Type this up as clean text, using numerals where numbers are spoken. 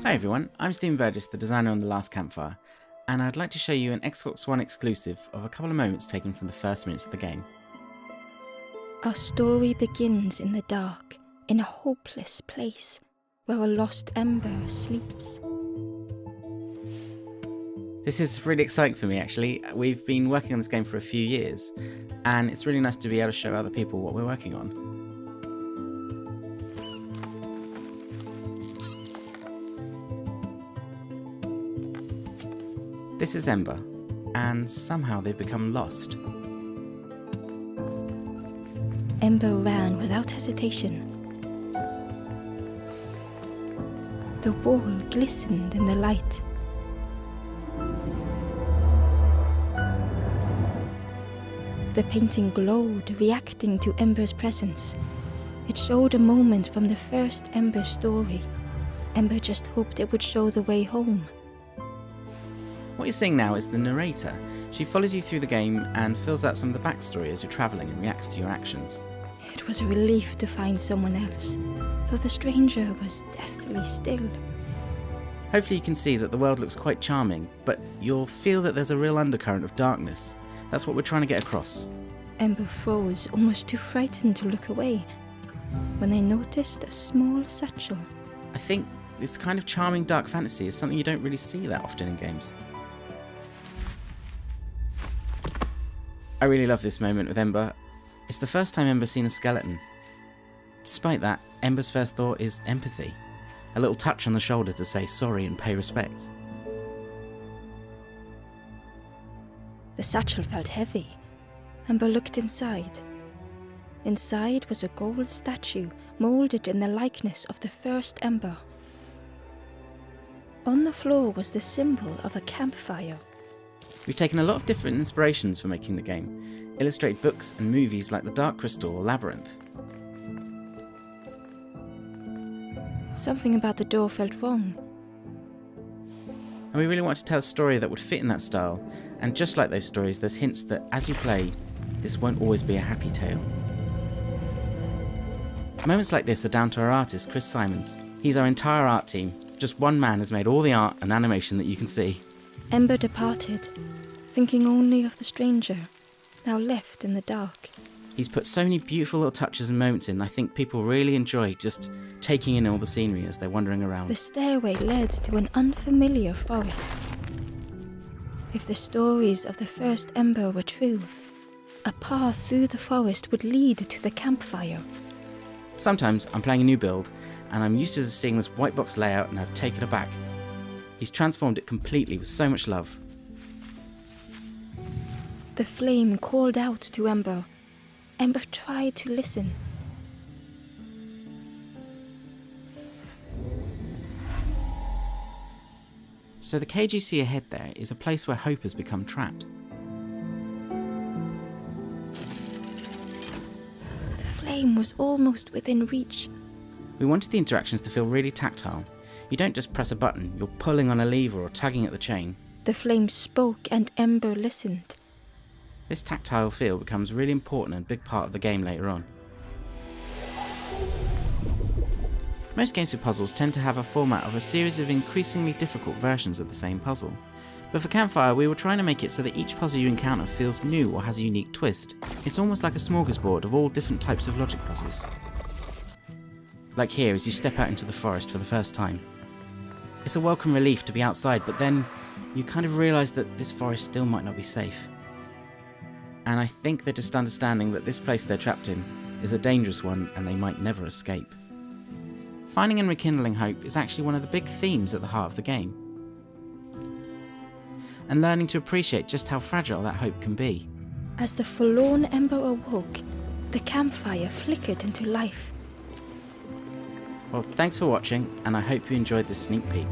Hi everyone, I'm Burgess, the designer on the Last Campfire, and I'd like to show you an Xbox One exclusive of a couple of moments taken from the first minutes of the game. Our story begins in the dark, in a hopeless place, where a lost ember sleeps. This is really exciting for me actually. We've been working on this game for a few years, and it's really nice to be able to show other people what we're working on. This is Ember, and somehow they've become lost. Ember ran without hesitation. The wall glistened in the light. The painting glowed, reacting to Ember's presence. It showed a moment from the first Ember story. Ember just hoped it would show the way home. What you're seeing now is the narrator. She follows you through the game and fills out some of the backstory as you're travelling and reacts to your actions. It was a relief to find someone else, though the stranger was deathly still. Hopefully you can see that the world looks quite charming, but you'll feel that there's a real undercurrent of darkness. That's what we're trying to get across. Ember froze, almost too frightened to look away, when they noticed a small satchel. I think this kind of charming dark fantasy is something you don't really see that often in games. I really love this moment with Ember. It's the first time Ember's seen a skeleton. Despite that, Ember's first thought is empathy. A little touch on the shoulder to say sorry and pay respect. The satchel felt heavy. Ember looked inside. Inside was a gold statue moulded in the likeness of the first Ember. On the floor was the symbol of a campfire. We've taken a lot of different inspirations for making the game, illustrated books and movies like The Dark Crystal or Labyrinth. Something about the door felt wrong. And we really wanted to tell a story that would fit in that style, and just like those stories, there's hints that as you play, this won't always be a happy tale. Moments like this are down to our artist, Chris Simons. He's our entire art team. Just one man has made all the art and animation that you can see. Ember departed, thinking only of the stranger, now left in the dark. He's put so many beautiful little touches and moments in. I think people really enjoy just taking in all the scenery as they're wandering around. The stairway led to an unfamiliar forest. If the stories of the first Ember were true, a path through the forest would lead to the campfire. Sometimes I'm playing a new build, and I'm used to seeing this white box layout and I've taken it back. He's transformed it completely with so much love. The flame called out to Ember. Ember tried to listen. So the cage you see ahead there is a place where Hope has become trapped. The flame was almost within reach. We wanted the interactions to feel really tactile. You don't just press a button, you're pulling on a lever or tugging at the chain. The flame spoke and Ember listened. This tactile feel becomes really important and a big part of the game later on. Most games with puzzles tend to have a format of a series of increasingly difficult versions of the same puzzle. But for Campfire, we were trying to make it so that each puzzle you encounter feels new or has a unique twist. It's almost like a smorgasbord of all different types of logic puzzles. Like here as you step out into the forest for the first time. It's a welcome relief to be outside, but then you kind of realise that this forest still might not be safe. And I think they're just understanding that this place they're trapped in is a dangerous one and they might never escape. Finding and rekindling hope is actually one of the big themes at the heart of the game. And learning to appreciate just how fragile that hope can be. As the forlorn Ember awoke, the campfire flickered into life. Well, thanks for watching, and I hope you enjoyed this sneak peek.